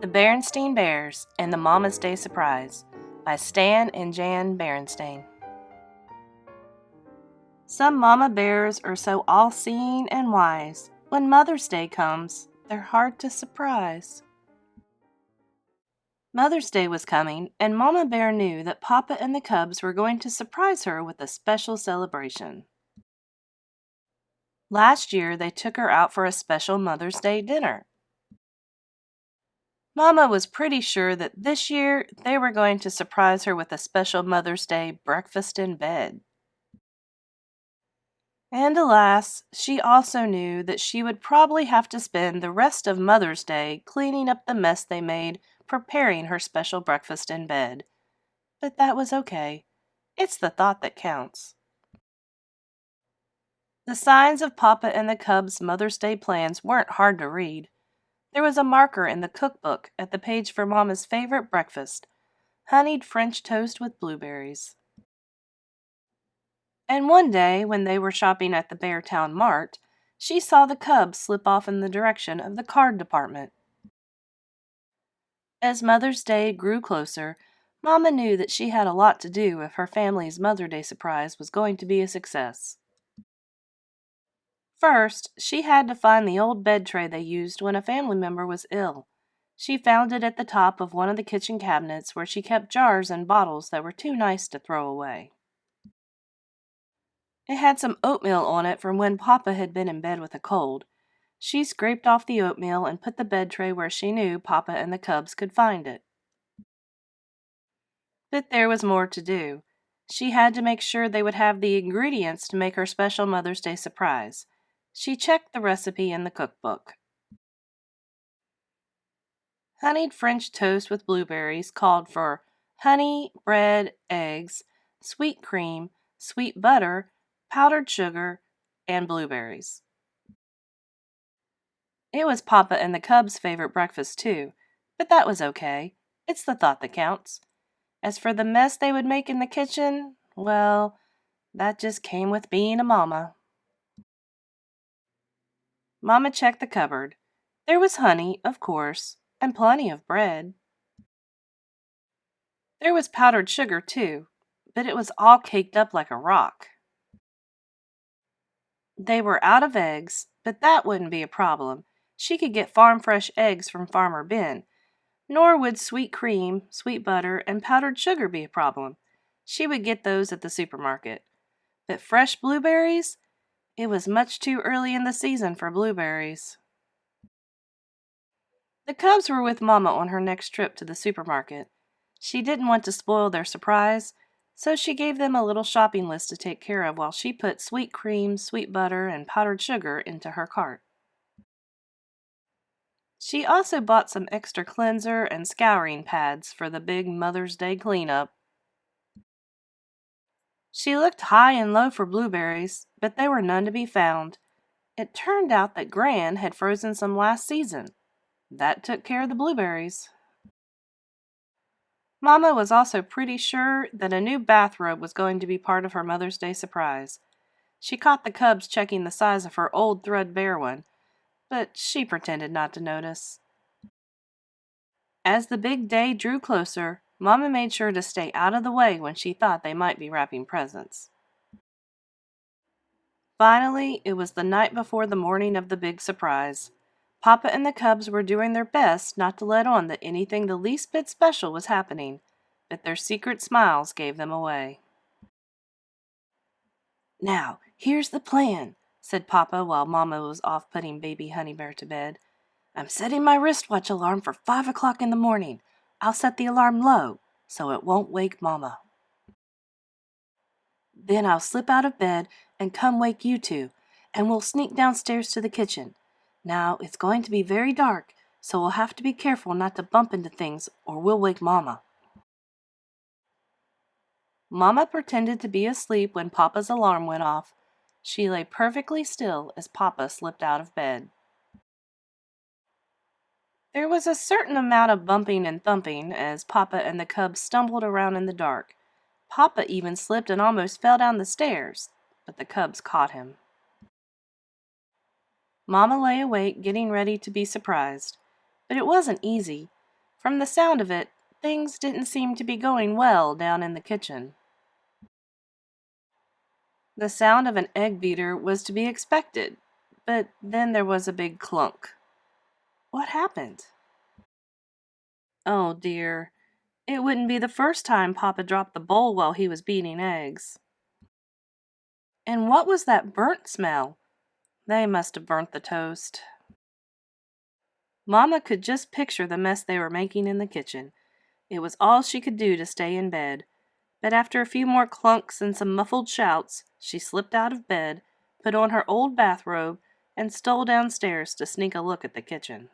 The Berenstain Bears and the Mama's Day Surprise by Stan and Jan Berenstain. Some mama bears are so all-seeing and wise. When Mother's Day comes, they're hard to surprise. Mother's Day was coming, and Mama Bear knew that Papa and the cubs were going to surprise her with a special celebration. Last year, they took her out for a special Mother's Day dinner. Mama was pretty sure that this year they were going to surprise her with a special Mother's Day breakfast in bed. And alas, she also knew that she would probably have to spend the rest of Mother's Day cleaning up the mess they made preparing her special breakfast in bed. But that was okay. It's the thought that counts. The signs of Papa and the cubs' Mother's Day plans weren't hard to read. There was a marker in the cookbook at the page for Mama's favorite breakfast, honeyed French toast with blueberries. And one day, when they were shopping at the Beartown Mart, she saw the cubs slip off in the direction of the card department. As Mother's Day grew closer, Mama knew that she had a lot to do if her family's Mother's Day surprise was going to be a success. First, she had to find the old bed tray they used when a family member was ill. She found it at the top of one of the kitchen cabinets where she kept jars and bottles that were too nice to throw away. It had some oatmeal on it from when Papa had been in bed with a cold. She scraped off the oatmeal and put the bed tray where she knew Papa and the cubs could find it. But there was more to do. She had to make sure they would have the ingredients to make her special Mother's Day surprise. She checked the recipe in the cookbook. Honeyed French toast with blueberries called for honey, bread, eggs, sweet cream, sweet butter, powdered sugar, and blueberries. It was Papa and the cubs' favorite breakfast, too, but that was okay. It's the thought that counts. As for the mess they would make in the kitchen, well, that just came with being a mama. Mama checked the cupboard. There was honey, of course, and plenty of bread. There was powdered sugar, too, but it was all caked up like a rock. They were out of eggs, but that wouldn't be a problem. She could get farm-fresh eggs from Farmer Ben. Nor would sweet cream, sweet butter, and powdered sugar be a problem. She would get those at the supermarket. But fresh blueberries? It was much too early in the season for blueberries. The cubs were with Mama on her next trip to the supermarket. She didn't want to spoil their surprise, so she gave them a little shopping list to take care of while she put sweet cream, sweet butter, and powdered sugar into her cart. She also bought some extra cleanser and scouring pads for the big Mother's Day cleanup. She looked high and low for blueberries, but there were none to be found. It turned out that Gran had frozen some last season. That took care of the blueberries. Mama was also pretty sure that a new bathrobe was going to be part of her Mother's Day surprise. She caught the cubs checking the size of her old threadbare one, but she pretended not to notice. As the big day drew closer, Mama made sure to stay out of the way when she thought they might be wrapping presents. Finally, it was the night before the morning of the big surprise. Papa and the cubs were doing their best not to let on that anything the least bit special was happening, but their secret smiles gave them away. "Now, here's the plan," said Papa while Mama was off putting baby Honey Bear to bed. "I'm setting my wristwatch alarm for 5 o'clock in the morning. I'll set the alarm low, so it won't wake Mama. Then I'll slip out of bed and come wake you two, and we'll sneak downstairs to the kitchen. Now, it's going to be very dark, so we'll have to be careful not to bump into things or we'll wake Mama." Mama pretended to be asleep when Papa's alarm went off. She lay perfectly still as Papa slipped out of bed. There was a certain amount of bumping and thumping as Papa and the cubs stumbled around in the dark. Papa even slipped and almost fell down the stairs, but the cubs caught him. Mama lay awake getting ready to be surprised, but it wasn't easy. From the sound of it, things didn't seem to be going well down in the kitchen. The sound of an egg beater was to be expected, but then there was a big clunk. What happened? Oh dear, it wouldn't be the first time Papa dropped the bowl while he was beating eggs. And what was that burnt smell? They must have burnt the toast. Mama could just picture the mess they were making in the kitchen. It was all she could do to stay in bed. But after a few more clunks and some muffled shouts, she slipped out of bed, put on her old bathrobe, and stole downstairs to sneak a look at the kitchen.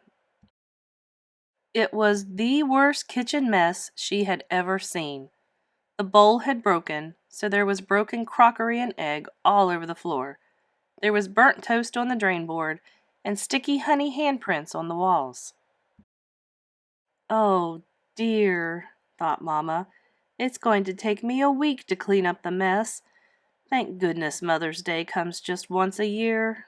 It was the worst kitchen mess she had ever seen. The bowl had broken, so there was broken crockery and egg all over the floor. There was burnt toast on the drain board, and sticky honey handprints on the walls. Oh, dear, thought Mama. It's going to take me a week to clean up the mess. Thank goodness Mother's Day comes just once a year.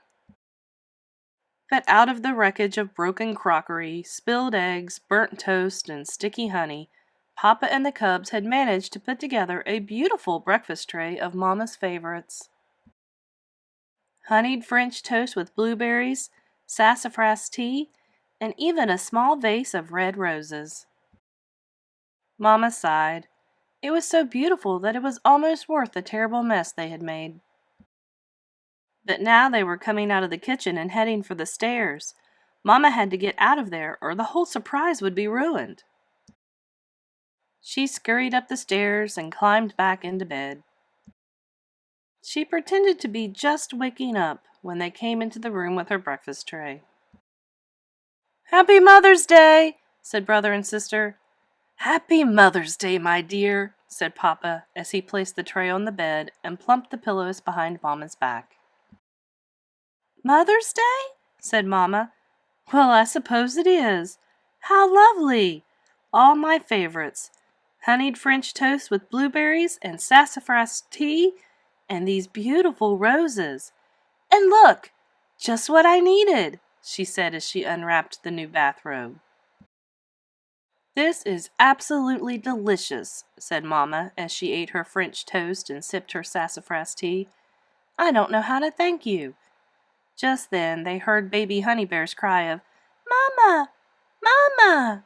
But out of the wreckage of broken crockery, spilled eggs, burnt toast, and sticky honey, Papa and the cubs had managed to put together a beautiful breakfast tray of Mama's favorites. Honeyed French toast with blueberries, sassafras tea, and even a small vase of red roses. Mama sighed. It was so beautiful that it was almost worth the terrible mess they had made. But now they were coming out of the kitchen and heading for the stairs. Mama had to get out of there or the whole surprise would be ruined. She scurried up the stairs and climbed back into bed. She pretended to be just waking up when they came into the room with her breakfast tray. "Happy Mother's Day," said brother and sister. "Happy Mother's Day, my dear," said Papa as he placed the tray on the bed and plumped the pillows behind Mama's back. "Mother's Day?" said Mama. "Well, I suppose it is. How lovely! All my favorites. Honeyed French toast with blueberries and sassafras tea, and these beautiful roses. And look, just what I needed," she said as she unwrapped the new bathrobe. "This is absolutely delicious," said Mama as she ate her French toast and sipped her sassafras tea. "I don't know how to thank you." Just then they heard baby honey bear's cry of, "Mama! Mama!"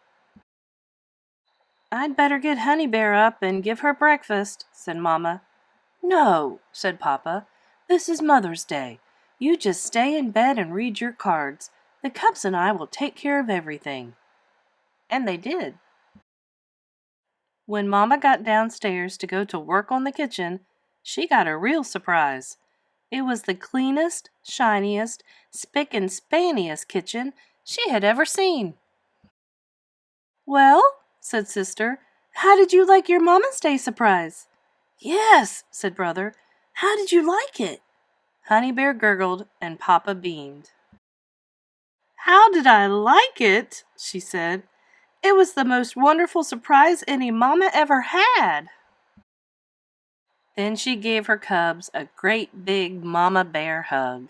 "I'd better get Honey Bear up and give her breakfast," said Mama. "No," said Papa. "This is Mother's Day. You just stay in bed and read your cards. The cubs and I will take care of everything." And they did. When Mama got downstairs to go to work on the kitchen, she got a real surprise. It was the cleanest, shiniest, spick and spaniest kitchen she had ever seen. "Well," said Sister, "how did you like your Mama's Day surprise?" "Yes," said Brother. "How did you like it?" Honey Bear gurgled and Papa beamed. "How did I like it?" she said. "It was the most wonderful surprise any mama ever had." Then she gave her cubs a great big Mama Bear hug.